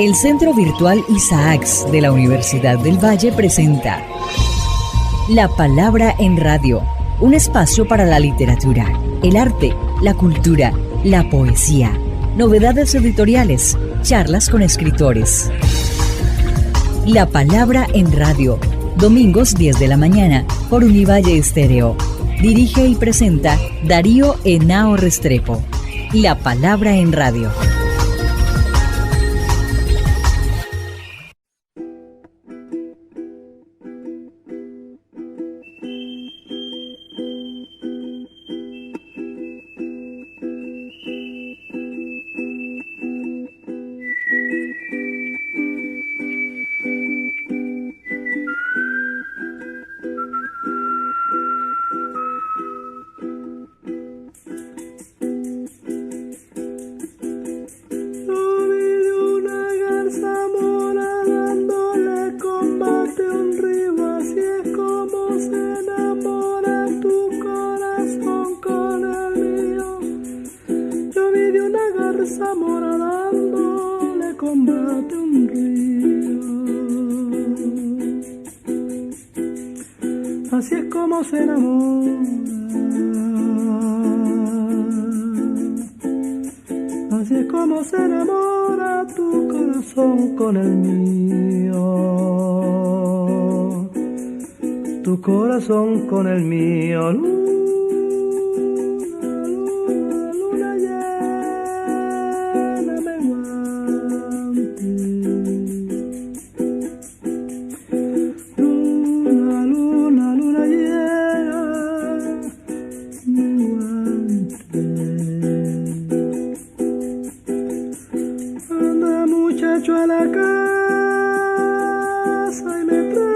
El Centro Virtual Isaacs de la Universidad del Valle presenta La Palabra en Radio, un espacio para la literatura, el arte, la cultura, la poesía, novedades editoriales, charlas con escritores. La Palabra en Radio, domingos 10 de la mañana por Univalle Estéreo. Dirige y presenta Darío Henao Restrepo. La Palabra en Radio. Con el mío, luna llena menguante, luna llena menguante. Anda muchacho a la casa y me trae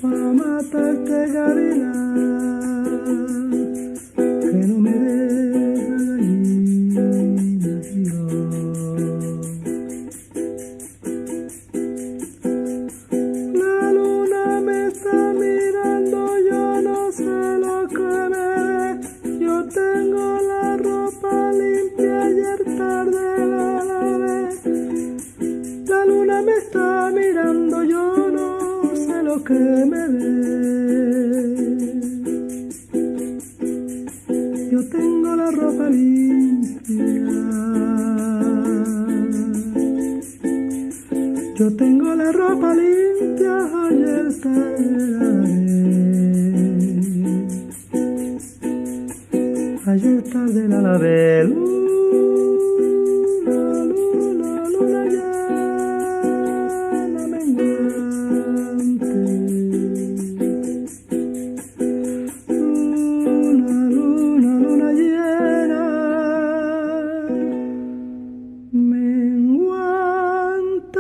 para matarte, gavilán, que no me deja gallina, la luna me está mirando, yo no sé lo que me ve, yo tengo la ropa limpia, ayer tarde la lavé, la luna me está mirando, yo no sé lo que me ve. Yo tengo la ropa limpia. Yo tengo la ropa limpia, ayer tarde la lavé. Ayer tarde la lavé. Luna llena menguante. Luna llena menguante.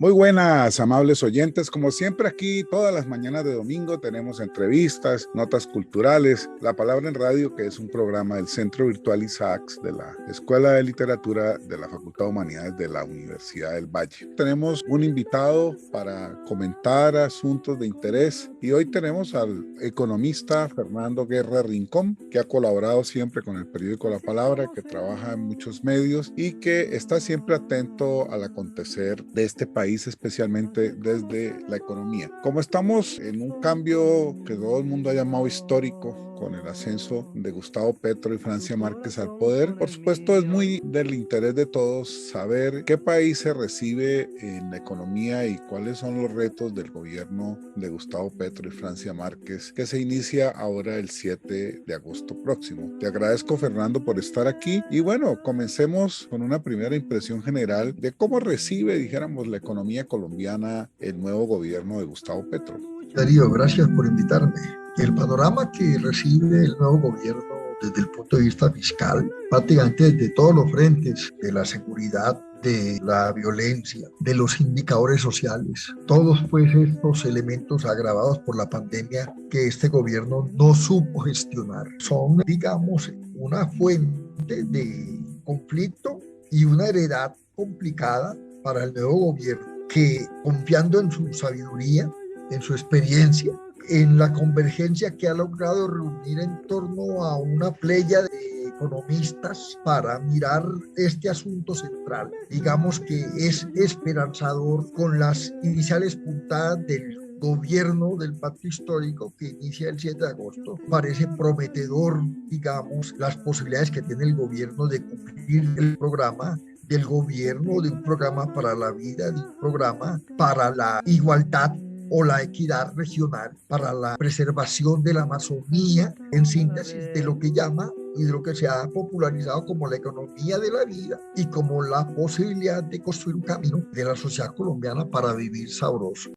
Muy buenas, amables oyentes. Como siempre, aquí todas las mañanas de domingo tenemos entrevistas, notas culturales, La Palabra en Radio, que es un programa del Centro Virtual Isaacs de la Escuela de Literatura de la Facultad de Humanidades de la Universidad del Valle. Tenemos un invitado para comentar asuntos de interés y hoy tenemos al economista Fernando Guerra Rincón, que ha colaborado siempre con el periódico La Palabra, que trabaja en muchos medios y que está siempre atento al acontecer de este país, especialmente desde la economía. Como estamos en un cambio que todo el mundo ha llamado histórico, con el ascenso de Gustavo Petro y Francia Márquez al poder, por supuesto es muy del interés de todos saber qué país se recibe en la economía y cuáles son los retos del gobierno de Gustavo Petro y Francia Márquez, que se inicia ahora el 7 de agosto próximo. Te agradezco, Fernando, por estar aquí y bueno, comencemos con una primera impresión general de cómo recibe, dijéramos, la economía colombiana el nuevo gobierno de Gustavo Petro. Darío, gracias por invitarme. El panorama que recibe el nuevo gobierno desde el punto de vista fiscal, prácticamente desde todos los frentes, de la seguridad, de la violencia, de los indicadores sociales, todos pues estos elementos agravados por la pandemia que este gobierno no supo gestionar. Son, digamos, una fuente de conflicto y una heredad complicada para el nuevo gobierno, que confiando en su sabiduría, en su experiencia, en la convergencia que ha logrado reunir en torno a una playa de economistas para mirar este asunto central. Digamos que es esperanzador con las iniciales puntadas del gobierno del pacto histórico que inicia el 7 de agosto. Parece prometedor, digamos, las posibilidades que tiene el gobierno de cumplir el programa del gobierno, de un programa para la vida, de un programa para la igualdad o la equidad regional, para la preservación de la Amazonía, en síntesis de lo que llama y de lo que se ha popularizado como la economía de la vida y como la posibilidad de construir un camino de la sociedad colombiana para vivir sabroso.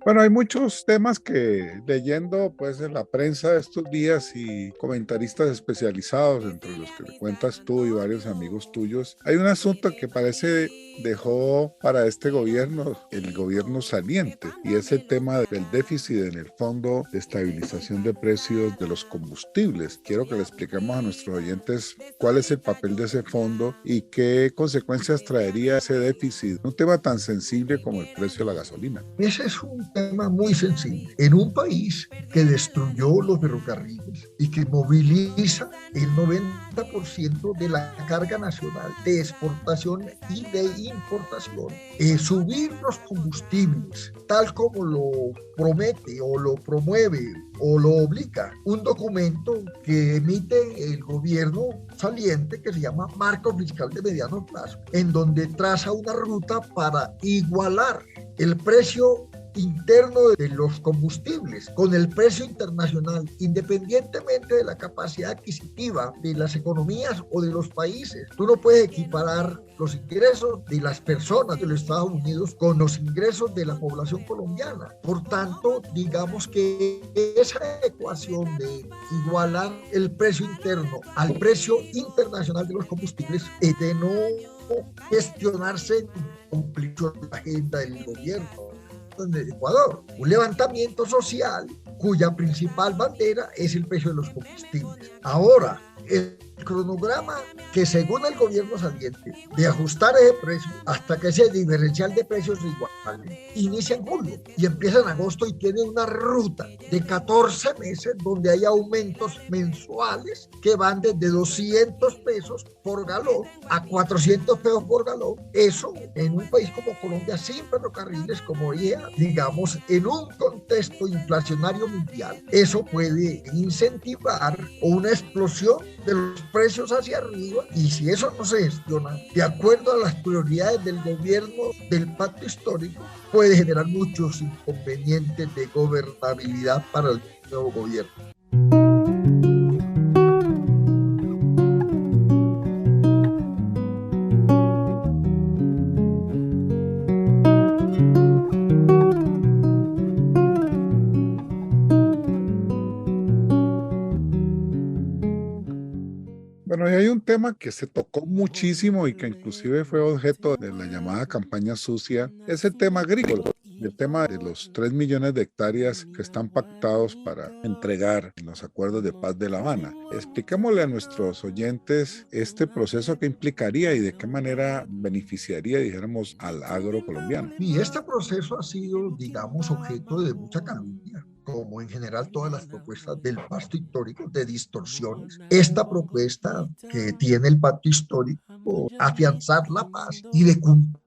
Bueno, hay muchos temas que leyendo pues en la prensa de estos días y comentaristas especializados, entre los que le cuentas tú y varios amigos tuyos, hay un asunto que parece dejó para este gobierno, el gobierno saliente, y es el tema del déficit en el Fondo de Estabilización de Precios de los Combustibles. Quiero que le expliquemos a nuestros oyentes cuál es el papel de ese fondo y qué consecuencias traería ese déficit, un tema tan sensible como el precio de la gasolina. Ese es un tema muy sensible. En un país que destruyó los ferrocarriles y que moviliza el 90% de la carga nacional de exportación y de importación, subir los combustibles tal como lo promete o lo promueve o lo obliga un documento que emite el gobierno saliente que se llama Marco Fiscal de Mediano Plazo, en donde traza una ruta para igualar el precio interno de los combustibles con el precio internacional, independientemente de la capacidad adquisitiva de las economías o de los países. Tú no puedes equiparar los ingresos de las personas de los Estados Unidos con los ingresos de la población colombiana. Por tanto, digamos que esa ecuación de igualar el precio interno al precio internacional de los combustibles es de no gestionarse con la agenda del gobierno en el Ecuador, un levantamiento social cuya principal bandera es el precio de los combustibles. Ahora, el cronograma que según el gobierno saliente de ajustar ese precio hasta que ese diferencial de precios se iguale, inicia en julio y empieza en agosto y tiene una ruta de 14 meses donde hay aumentos mensuales que van desde 200 pesos por galón a 400 pesos por galón. Eso en un país como Colombia sin ferrocarriles, como dije, digamos, en un contexto inflacionario mundial, eso puede incentivar una explosión de los precios hacia arriba, y si eso no se gestiona de acuerdo a las prioridades del gobierno del pacto histórico, puede generar muchos inconvenientes de gobernabilidad para el nuevo gobierno. Bueno, y hay un tema que se tocó muchísimo y que inclusive fue objeto de la llamada campaña sucia, es el tema agrícola, el tema de los 3 millones de hectáreas que están pactados para entregar en los acuerdos de paz de La Habana. Expliquémosle a nuestros oyentes este proceso que implicaría y de qué manera beneficiaría, dijéramos, al agro colombiano. Y este proceso ha sido, digamos, objeto de mucha calumnia, como en general todas las propuestas del pacto histórico, de distorsiones. Esta propuesta que tiene el pacto histórico, afianzar la paz y de cumplir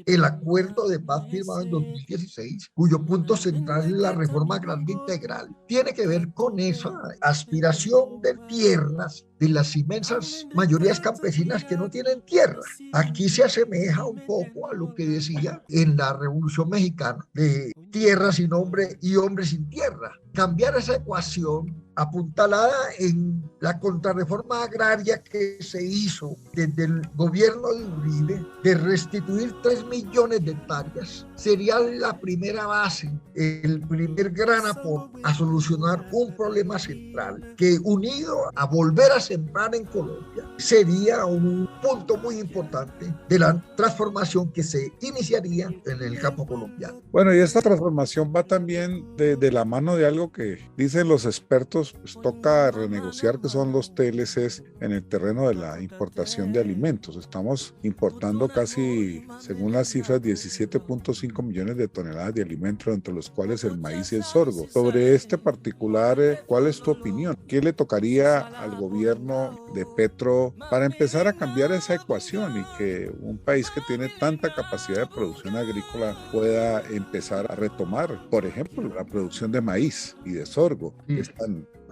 el acuerdo de paz firmado en 2016, cuyo punto central es la reforma agraria integral, tiene que ver con esa aspiración de tierras de las inmensas mayorías campesinas que no tienen tierra. Aquí se asemeja un poco a lo que decía en la Revolución Mexicana de tierra sin hombre y hombre sin tierra. cambiar esa ecuación apuntalada en la contrarreforma agraria que se hizo desde el gobierno de Uribe, de restituir 3 millones de hectáreas, sería la primera base, el primer gran aporte a solucionar un problema central que, unido a volver a sembrar en Colombia, sería un punto muy importante de la transformación que se iniciaría en el campo colombiano. Bueno, y esta transformación va también de la mano de algo que dicen los expertos, pues toca renegociar, que son los TLCs en el terreno de la importación de alimentos. Estamos importando casi, según las cifras, 17.5 millones de toneladas de alimentos, entre los cuales el maíz y el sorgo. Sobre este particular, ¿cuál es tu opinión? ¿Qué le tocaría al gobierno de Petro para empezar a cambiar esa ecuación y que un país que tiene tanta capacidad de producción agrícola pueda empezar a retomar, por ejemplo, la producción de maíz y de sorgo?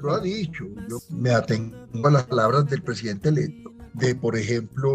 Lo ha dicho, yo me atengo a las palabras del presidente electo, de, por ejemplo,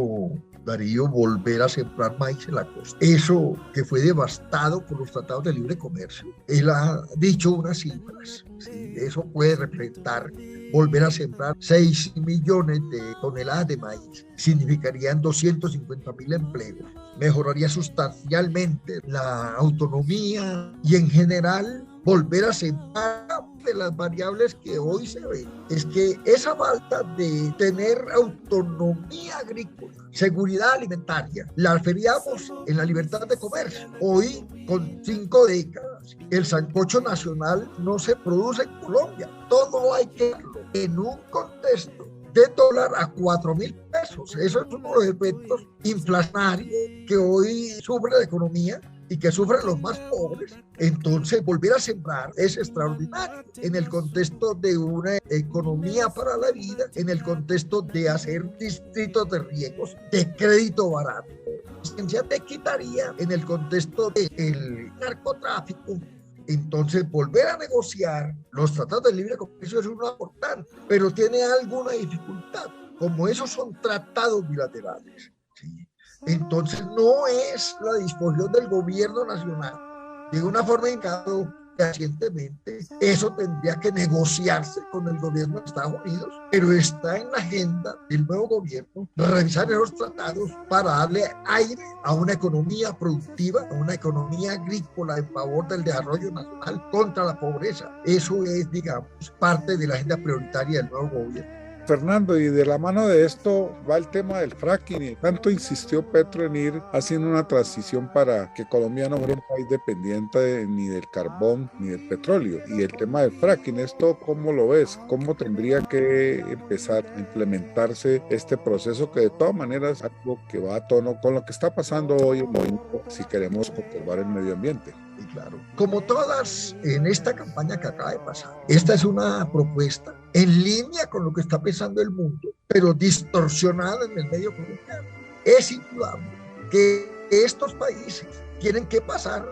Darío, volver a sembrar maíz en la costa. Eso que fue devastado por los tratados de libre comercio. Él ha dicho unas cifras, ¿sí? Eso puede representar volver a sembrar 6 millones de toneladas de maíz. Significarían 250.000 empleos. Mejoraría sustancialmente la autonomía y, en general, volver a sembrar. De las variables que hoy se ven es que esa falta de tener autonomía agrícola, seguridad alimentaria, la feriamos en la libertad de comercio. Hoy, con 5 décadas, el sancocho nacional no se produce en Colombia. Todo hay que hacerlo en un contexto de dólar a 4.000 pesos. Eso es uno de los efectos inflacionarios que hoy sufre la economía y que sufren los más pobres. Entonces, volver a sembrar es extraordinario en el contexto de una economía para la vida, en el contexto de hacer distritos de riegos, de crédito barato. La te quitaría en el contexto del narcotráfico. Entonces, volver a negociar los tratados de libre comercio es una importante, pero tiene alguna dificultad. Como esos son tratados bilaterales, ¿sí? Entonces no es la disposición del gobierno nacional. De una forma indicada recientemente, eso tendría que negociarse con el gobierno de Estados Unidos, pero está en la agenda del nuevo gobierno revisar esos tratados para darle aire a una economía productiva, a una economía agrícola en favor del desarrollo nacional contra la pobreza. Eso es, digamos, parte de la agenda prioritaria del nuevo gobierno. Fernando, y de la mano de esto va el tema del fracking. Y tanto insistió Petro en ir haciendo una transición para que Colombia no fuera un país dependiente ni del carbón ni del petróleo. Y el tema del fracking, ¿esto cómo lo ves? ¿Cómo tendría que empezar a implementarse este proceso, que de todas maneras es algo que va a tono con lo que está pasando hoy en México si queremos conservar el medio ambiente? Y claro, como todas en esta campaña que acaba de pasar, esta es una propuesta en línea con lo que está pensando el mundo, pero distorsionada en el medio colombiano. Es indudable que estos países tienen que pasar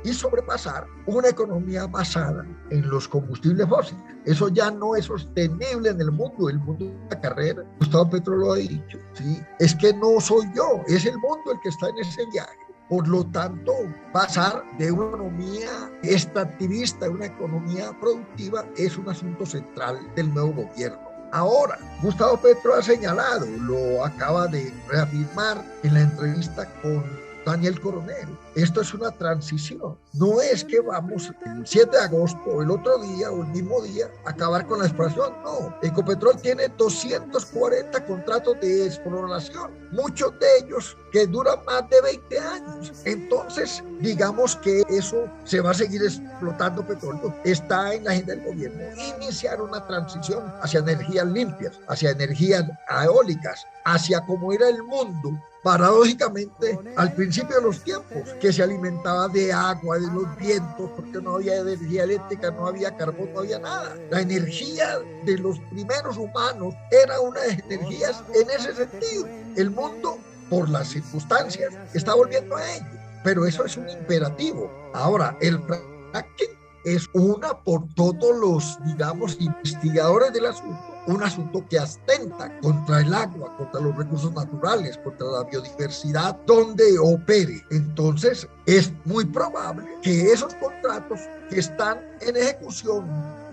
y sobrepasar una economía basada en los combustibles fósiles. Eso ya no es sostenible en el mundo de la carrera. Gustavo Petro lo ha dicho, ¿sí? Es que no soy yo, es el mundo el que está en ese viaje. Por lo tanto, pasar de una economía extractivista a una economía productiva es un asunto central del nuevo gobierno. Ahora, Gustavo Petro ha señalado, lo acaba de reafirmar en la entrevista con Daniel Coronel, esto es una transición. No es que vamos el 7 de agosto, el otro día o el mismo día, acabar con la exploración. No, Ecopetrol tiene 240 contratos de exploración, muchos de ellos que duran más de 20 años. Entonces, digamos que eso se va a seguir explotando petróleo. Está en la agenda del gobierno iniciar una transición hacia energías limpias, hacia energías eólicas, hacia cómo era el mundo paradójicamente al principio de los tiempos, que se alimentaba de agua, de los vientos, porque no había energía eléctrica, no había carbón, no había nada. La energía de los primeros humanos era una de las energías en ese sentido. El mundo, por las circunstancias, está volviendo a ello, pero eso es un imperativo. Ahora, el fracking es una por todos los, digamos, investigadores del asunto, un asunto que atenta contra el agua, contra los recursos naturales, contra la biodiversidad donde opere. Entonces, es muy probable que esos contratos que están en ejecución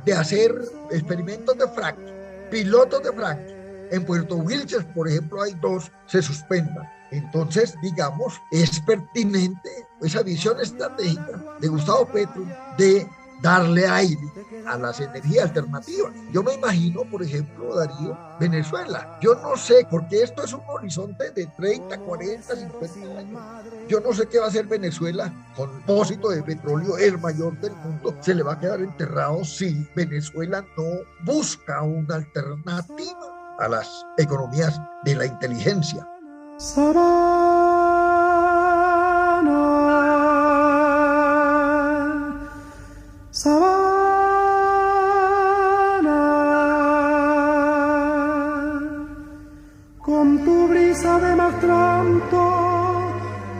de hacer experimentos de fracking, pilotos de fracking, en Puerto Wilches, por ejemplo, hay 2, se suspendan. Entonces, digamos, es pertinente esa visión estratégica de Gustavo Petro de darle aire a las energías alternativas. Yo me imagino, por ejemplo, Darío, Venezuela. Yo no sé, porque esto es un horizonte de 30, 40, 50 años. Yo no sé qué va a hacer Venezuela con el depósito de petróleo, el mayor del mundo. Se le va a quedar enterrado si Venezuela no busca una alternativa a las economías de la inteligencia. Con tu brisa de maltrato,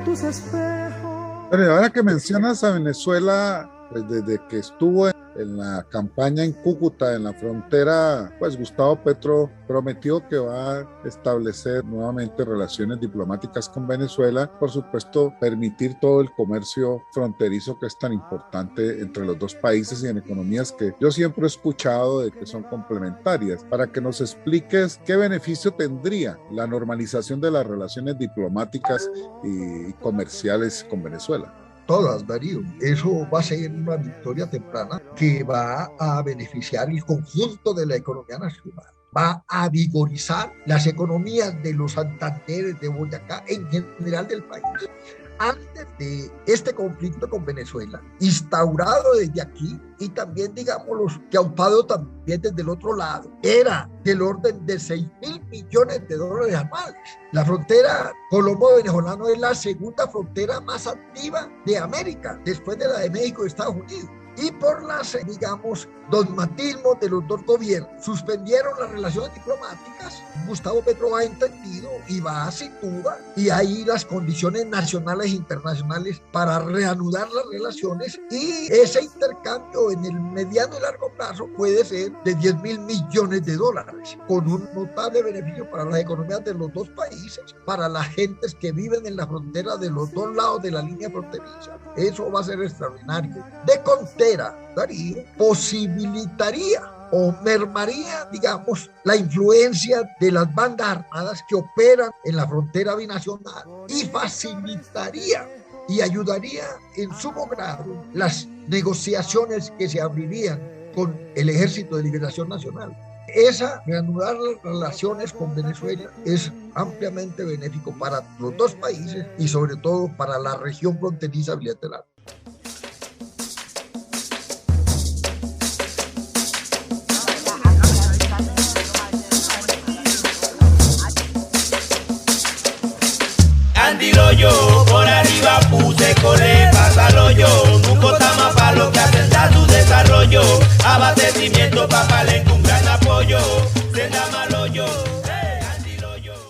tus espejos. Pero ahora que mencionas a Venezuela, pues desde que estuvo en la campaña en Cúcuta, en la frontera, pues Gustavo Petro prometió que va a establecer nuevamente relaciones diplomáticas con Venezuela, por supuesto permitir todo el comercio fronterizo que es tan importante entre los dos países y en economías que yo siempre he escuchado de que son complementarias. Para que nos expliques qué beneficio tendría la normalización de las relaciones diplomáticas y comerciales con Venezuela. Todas, Darío. Eso va a ser una victoria temprana que va a beneficiar el conjunto de la economía nacional. Va a vigorizar las economías de los Santanderes, de Boyacá, en general del país. Antes de este conflicto con Venezuela, instaurado desde aquí y también, digámoslo, caupado también desde el otro lado, era del orden de 6.000 millones de dólares anuales. La frontera colombo-venezolana es la segunda frontera más activa de América, después de la de México y Estados Unidos. Y por las, digamos, dogmatismos de los dos gobiernos, suspendieron las relaciones diplomáticas. Gustavo Petro ha entendido y va sin duda, y hay las condiciones nacionales e internacionales para reanudar las relaciones, y ese intercambio en el mediano y largo plazo puede ser de 10.000 millones de dólares, con un notable beneficio para las economías de los dos países, para las gentes que viven en la frontera de los dos lados de la línea fronteriza. Eso va a ser extraordinario. De Contera, Darío, posibilitaría o mermaría, digamos, la influencia de las bandas armadas que operan en la frontera binacional y facilitaría y ayudaría en sumo grado las negociaciones que se abrirían con el Ejército de Liberación Nacional. Reanudar las relaciones con Venezuela es ampliamente benéfico para los dos países y sobre todo para la región fronteriza bilateral. Andilo yo, por arriba puse colé, pásalo yo, nunca tama para lo que atenta tu desarrollo, abastecimiento pa' Palenque un gran apoyo, senda malo yo.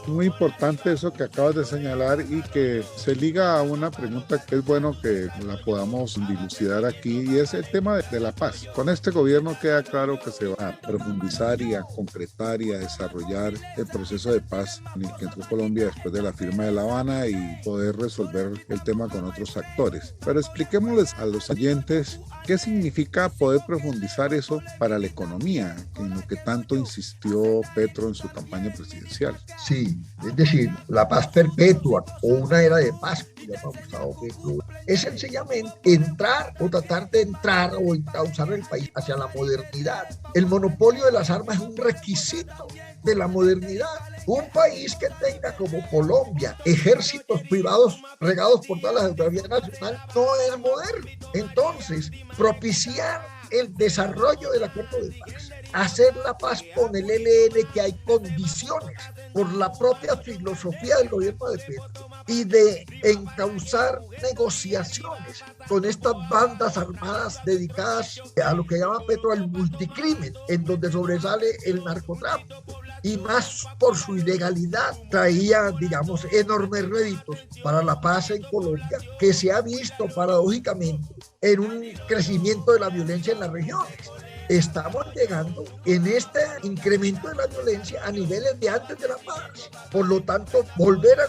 Muy importante eso que acabas de señalar y que se liga a una pregunta que es bueno que la podamos dilucidar aquí, y es el tema de la paz. Con este gobierno queda claro que se va a profundizar y a concretar y a desarrollar el proceso de paz en el que entró Colombia después de la firma de La Habana y poder resolver el tema con otros actores. Pero expliquémosles a los oyentes qué significa poder profundizar eso para la economía, en lo que tanto insistió Petro en su campaña presidencial. Sí, es decir, la paz perpetua o una era de paz, que llama Gustavo Petro, es sencillamente entrar o tratar de entrar o encauzar el país hacia la modernidad. El monopolio de las armas es un requisito de la modernidad. Un país que tenga como Colombia ejércitos privados regados por toda la geografía nacional no es moderno. Entonces, propiciar el desarrollo del acuerdo de paz, hacer la paz con el ELN, que hay condiciones por la propia filosofía del gobierno de Petro, y de encauzar negociaciones con estas bandas armadas dedicadas a lo que llama Petro el multicrimen, en donde sobresale el narcotráfico. y más por su ilegalidad traía, digamos, enormes réditos para la paz en Colombia, que se ha visto paradójicamente en un crecimiento de la violencia en las regiones. Estamos llegando en este incremento de la violencia a niveles de antes de la paz. Por lo tanto, volver a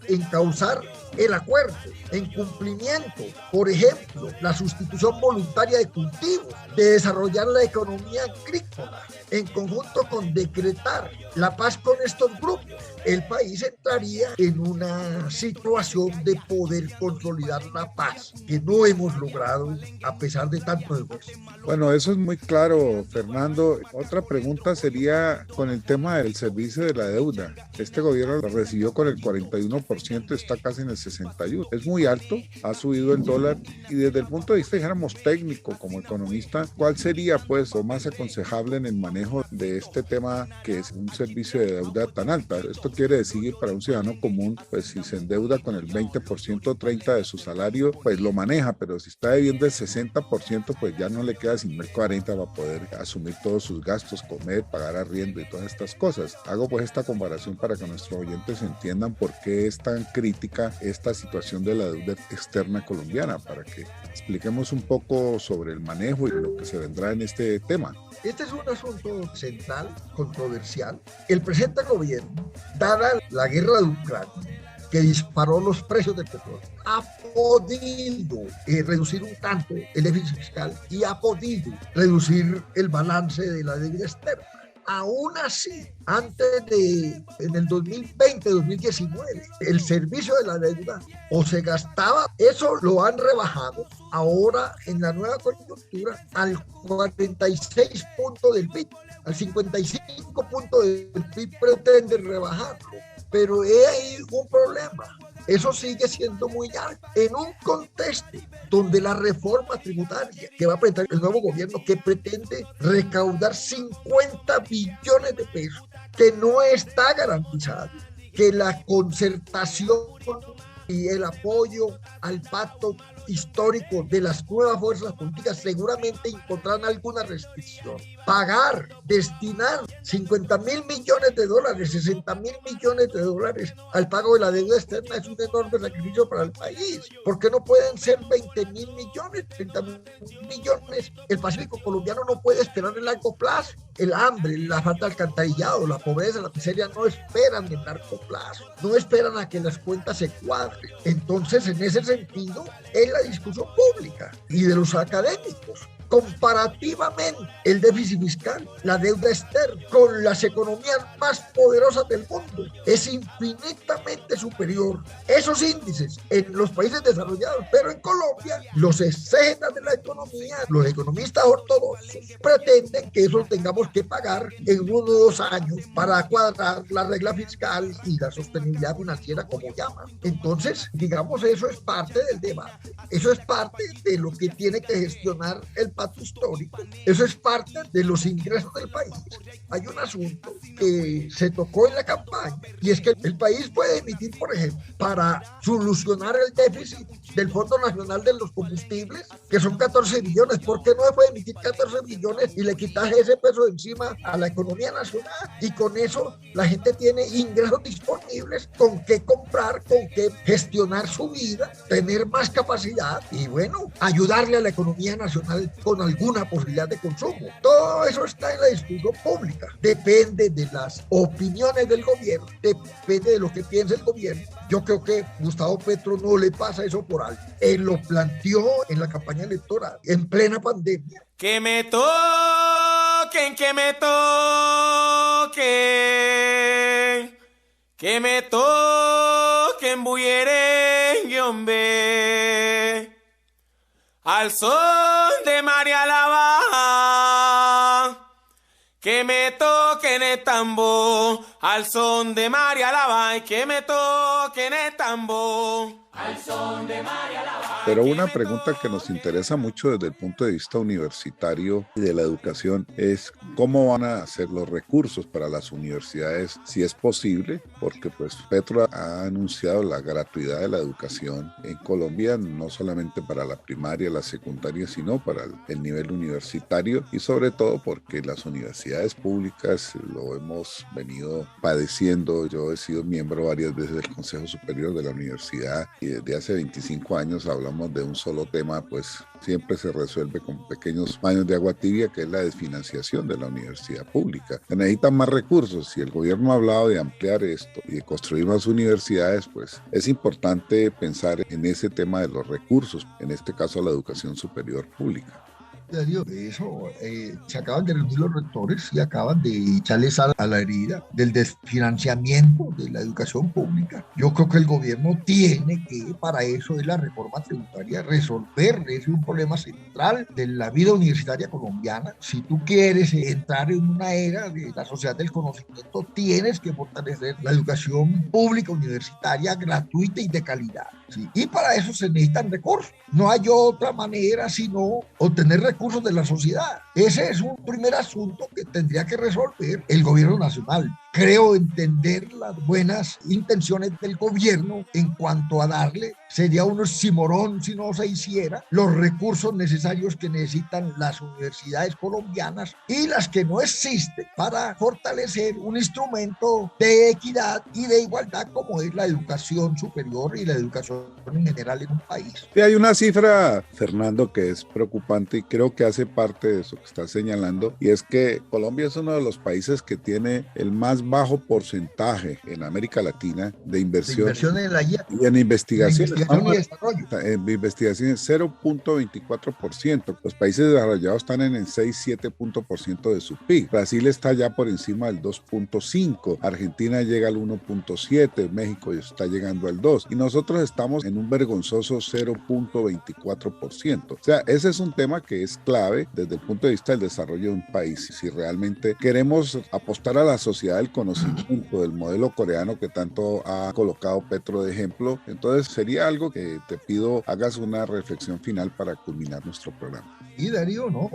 encauzar el acuerdo en cumplimiento, por ejemplo, la sustitución voluntaria de cultivos, de desarrollar la economía agrícola, en conjunto con decretar la paz con estos grupos, el país entraría en una situación de poder consolidar la paz que no hemos logrado a pesar de tanto esfuerzo. Bueno, eso es muy claro, Fernando. Otra pregunta sería con el tema del servicio de la deuda. Este gobierno lo recibió con el 41%, está casi en el 61%. Es muy alto, ha subido el dólar y desde el punto de vista, dijéramos, técnico, como economista, ¿cuál sería pues lo más aconsejable en el manejo de este tema que es un servicio de deuda tan alta? Esto quiere decir para un ciudadano común, pues si se endeuda con el 20% o 30% de su salario, pues lo maneja, pero si está debiendo el 60%, pues ya no le queda sino el 40% para poder asumir todos sus gastos, comer, pagar arriendo y todas estas cosas. Hago pues esta comparación para que nuestros oyentes entiendan por qué es tan crítica esta situación de la deuda externa colombiana, para que expliquemos un poco sobre el manejo y lo que se vendrá en este tema. Este es un asunto central, controversial. El presente gobierno, dada la guerra de Ucrania, que disparó los precios del petróleo, ha podido reducir un tanto el déficit fiscal y ha podido reducir el balance de la deuda externa. Aún así, en el 2020-2019, el servicio de la deuda o se gastaba, eso lo han rebajado ahora en la nueva coyuntura al 46 puntos del PIB, al 55 puntos del PIB pretenden rebajarlo, pero hay un problema. Eso sigue siendo muy alto. En un contexto donde la reforma tributaria que va a presentar el nuevo gobierno, que pretende recaudar 50 billones de pesos, que no está garantizado, que la concertación y el apoyo al pacto histórico de las nuevas fuerzas políticas seguramente encontrarán alguna restricción. Pagar, destinar 50.000 millones de dólares, 60.000 millones de dólares al pago de la deuda externa es un enorme sacrificio para el país. ¿Por qué no pueden ser 20.000 millones, 30.000 millones? El Pacífico colombiano no puede esperar en largo plazo. El hambre, la falta de alcantarillado, la pobreza, la miseria no esperan en largo plazo, no esperan a que las cuentas se cuadren. Entonces, en ese sentido, es la discusión pública y de los académicos. Comparativamente, el déficit fiscal, la deuda externa, con las economías más poderosas del mundo, es infinitamente superior. Esos índices en los países desarrollados, pero en Colombia, los exégetas de la economía, los economistas ortodoxos, pretenden que eso lo tengamos que pagar en 1 o 2 años para cuadrar la regla fiscal y la sostenibilidad financiera, como llaman. Entonces, digamos, eso es parte del debate. Eso es parte de lo que tiene que gestionar el pacto histórico. Eso es parte de los ingresos del país. Hay un asunto que se tocó en la campaña y es que el país puede emitir, por ejemplo, para solucionar el déficit del Fondo Nacional de los Combustibles, que son 14 billones. ¿Por qué no se puede emitir 14 billones y le quitas ese peso de encima a la economía nacional? Y con eso la gente tiene ingresos disponibles con qué comprar, con qué gestionar su vida, tener más capacidad y, bueno, ayudarle a la economía nacional con alguna posibilidad de consumo. Todo eso está en la discusión pública. Depende de las opiniones del gobierno, depende de lo que piense el gobierno. Yo creo que Gustavo Petro no le pasa eso por alto. Él lo planteó en la campaña electoral, en plena pandemia. Que me toquen, que me toquen, que me toquen, bullerengue, hombre. Al son de María la Baja, que me toquen el tambor. Al son de María la Baja, que me toquen el tambor. Al son de María la Baja. Pero una pregunta que nos interesa mucho desde el punto de vista universitario y de la educación es cómo van a ser los recursos para las universidades, si es posible, porque pues Petro ha anunciado la gratuidad de la educación en Colombia, no solamente para la primaria, la secundaria, sino para el nivel universitario, y sobre todo porque las universidades públicas lo hemos venido padeciendo. Yo he sido miembro varias veces del Consejo Superior de la Universidad y desde hace 25 años hablamos de un solo tema, pues siempre se resuelve con pequeños baños de agua tibia, que es la desfinanciación de la universidad pública. Se necesitan más recursos. Si el gobierno ha hablado de ampliar esto y de construir más universidades, pues es importante pensar en ese tema de los recursos, en este caso la educación superior pública. Darío, eso, se acaban de reunir los rectores y acaban de echarle sal a la herida del desfinanciamiento de la educación pública. Yo creo que el gobierno tiene que, para eso es la reforma tributaria, resolver. Ese es un problema central de la vida universitaria colombiana. Si tú quieres entrar en una era de la sociedad del conocimiento, tienes que fortalecer la educación pública universitaria gratuita y de calidad, ¿sí? Y para eso se necesitan recursos. No hay otra manera sino obtener recursos de la sociedad. Ese es un primer asunto que tendría que resolver el gobierno nacional. Creo entender las buenas intenciones del gobierno en cuanto a darle, sería un oxímoron si no se hiciera, los recursos necesarios que necesitan las universidades colombianas y las que no existen para fortalecer un instrumento de equidad y de igualdad como es la educación superior y la educación en general en un país. Y hay una cifra, Fernando, que es preocupante y creo que hace parte de eso que está señalando, y es que Colombia es uno de los países que tiene el más bajo porcentaje en América Latina de inversión en la IA y en investigación. Y desarrollo. En investigación es 0.24%. Los países desarrollados están en el 6-7% de su PIB. Brasil está ya por encima del 2.5%. Argentina llega al 1.7%. México está llegando al 2%. Y nosotros estamos en un vergonzoso 0.24%. O sea, ese es un tema que es clave desde el punto de vista del desarrollo de un país. Si realmente queremos apostar a la sociedad del conocimiento, del modelo coreano que tanto ha colocado Petro de ejemplo, entonces sería algo que te pido hagas una reflexión final para culminar nuestro programa. Y Darío, no,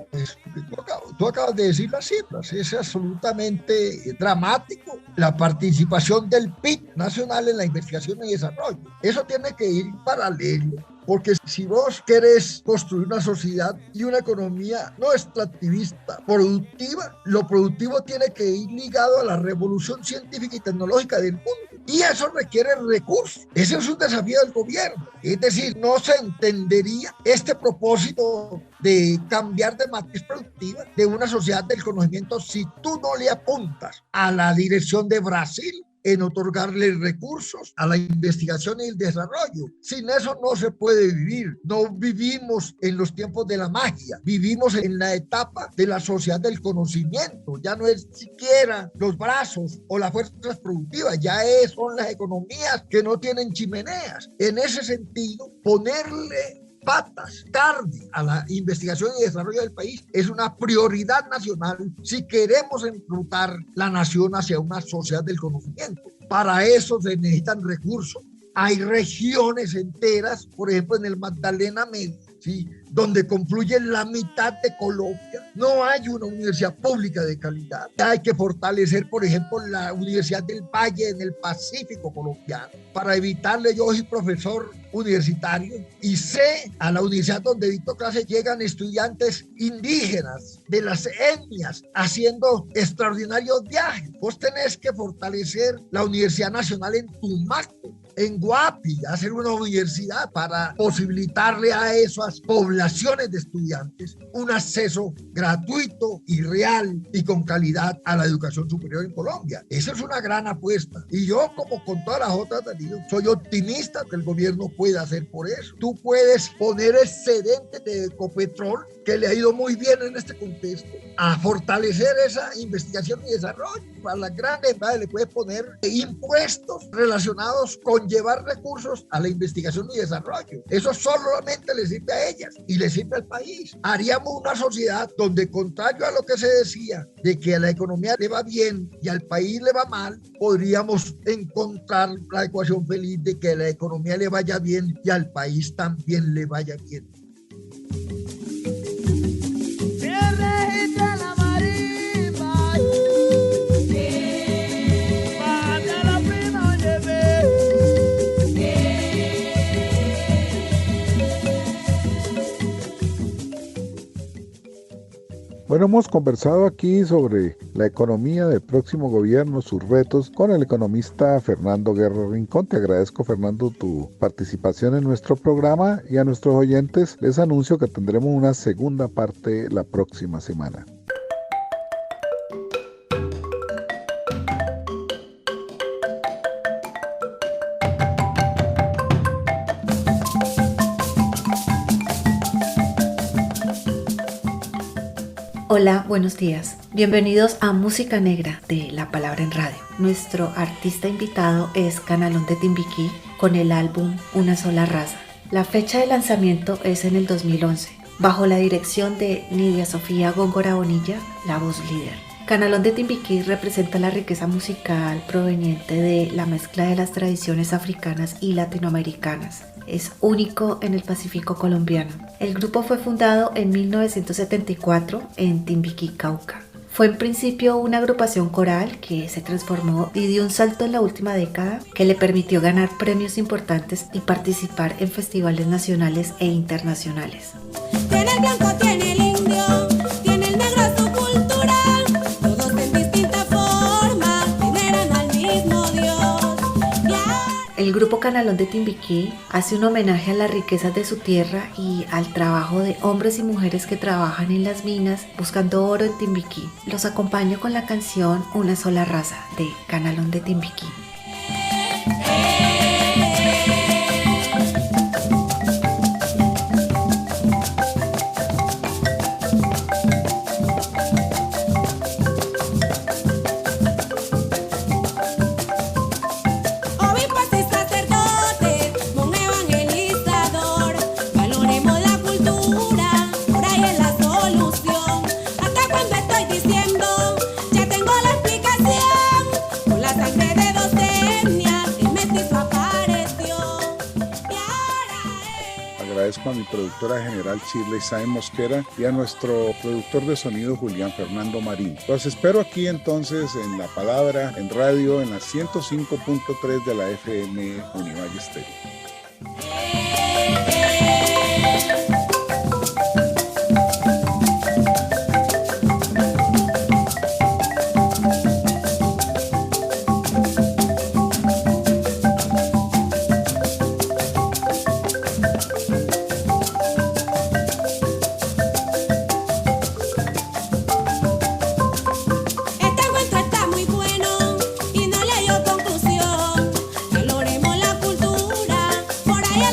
tú acabas de decir las cifras, es absolutamente dramático la participación del PIB nacional en la investigación y desarrollo. Eso tiene que ir paralelo, porque si vos querés construir una sociedad y una economía no extractivista, productiva, lo productivo tiene que ir ligado a la revolución científica y tecnológica del mundo. Y eso requiere recursos. Ese es un desafío del gobierno. Es decir, no se entendería este propósito de cambiar de matriz productiva de una sociedad del conocimiento si tú no le apuntas a la dirección de Brasil en otorgarle recursos a la investigación y el desarrollo. Sin eso no se puede vivir. No vivimos en los tiempos de la magia, vivimos en la etapa de la sociedad del conocimiento. Ya no es siquiera los brazos o las fuerzas productivas, ya son las economías que no tienen chimeneas. En ese sentido, ponerle patas tarde a la investigación y desarrollo del país es una prioridad nacional si queremos enrutar la nación hacia una sociedad del conocimiento. Para eso se necesitan recursos. Hay regiones enteras, por ejemplo en el Magdalena Medio, ¿sí?, donde confluye la mitad de Colombia. No hay una universidad pública de calidad. Hay que fortalecer, por ejemplo, la Universidad del Valle en el Pacífico colombiano. Para evitarle, yo soy profesor universitario y sé a la universidad donde dicto clases llegan estudiantes indígenas de las etnias haciendo extraordinarios viajes. Vos tenés que fortalecer la Universidad Nacional en Tumaco, en Guapi, hacer una universidad para posibilitarle a esas poblaciones de estudiantes un acceso gratuito y real y con calidad a la educación superior en Colombia. Esa es una gran apuesta. Y yo, como con todas las otras, Darío, soy optimista que el gobierno pueda hacer por eso. Tú puedes poner excedentes de Ecopetrol que le ha ido muy bien en este contexto, a fortalecer esa investigación y desarrollo. Para las grandes empresas le puede poner impuestos relacionados con llevar recursos a la investigación y desarrollo. Eso solamente le sirve a ellas y le sirve al país. Haríamos una sociedad donde, contrario a lo que se decía, de que a la economía le va bien y al país le va mal, podríamos encontrar la ecuación feliz de que a la economía le vaya bien y al país también le vaya bien. Bueno, hemos conversado aquí sobre la economía del próximo gobierno, sus retos, con el economista Fernando Guerra Rincón. Te agradezco, Fernando, tu participación en nuestro programa, y a nuestros oyentes les anuncio que tendremos una segunda parte la próxima semana. Hola, buenos días. Bienvenidos a Música Negra de La Palabra en Radio. Nuestro artista invitado es Canalón de Timbiquí con el álbum Una Sola Raza. La fecha de lanzamiento es en el 2011, bajo la dirección de Nidia Sofía Góngora Bonilla, la voz líder. Canalón de Timbiquí representa la riqueza musical proveniente de la mezcla de las tradiciones africanas y latinoamericanas. Es único en el Pacífico colombiano. El grupo fue fundado en 1974 en Timbiquí, Cauca. Fue en principio una agrupación coral que se transformó y dio un salto en la última década que le permitió ganar premios importantes y participar en festivales nacionales e internacionales. Tiene el blanco, tiene el indio, tiene el negro su cultura, todos en distintas formas veneran al mismo Dios. El grupo Canalón de Timbiquí hace un homenaje a las riquezas de su tierra y al trabajo de hombres y mujeres que trabajan en las minas buscando oro en Timbiquí. Los acompaño con la canción Una Sola Raza de Canalón de Timbiquí. A mi productora general Shirley Sáenz Mosquera y a nuestro productor de sonido Julián Fernando Marín. Los espero aquí entonces en La Palabra, en radio, en la 105.3 de la FM Univalle Estéreo. Y no le dio conclusión, valoremos la cultura, por ahí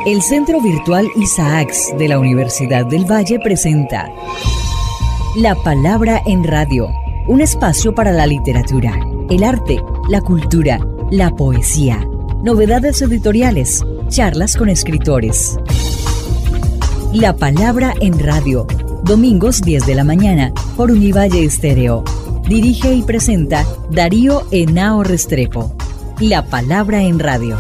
El Centro Virtual Isaacs de la Universidad del Valle presenta La Palabra en Radio, un espacio para la literatura, el arte, la cultura, la poesía, novedades editoriales, charlas con escritores. La Palabra en Radio, domingos 10 de la mañana por Univalle Estéreo. Dirige y presenta Darío Henao Restrepo. La Palabra en Radio.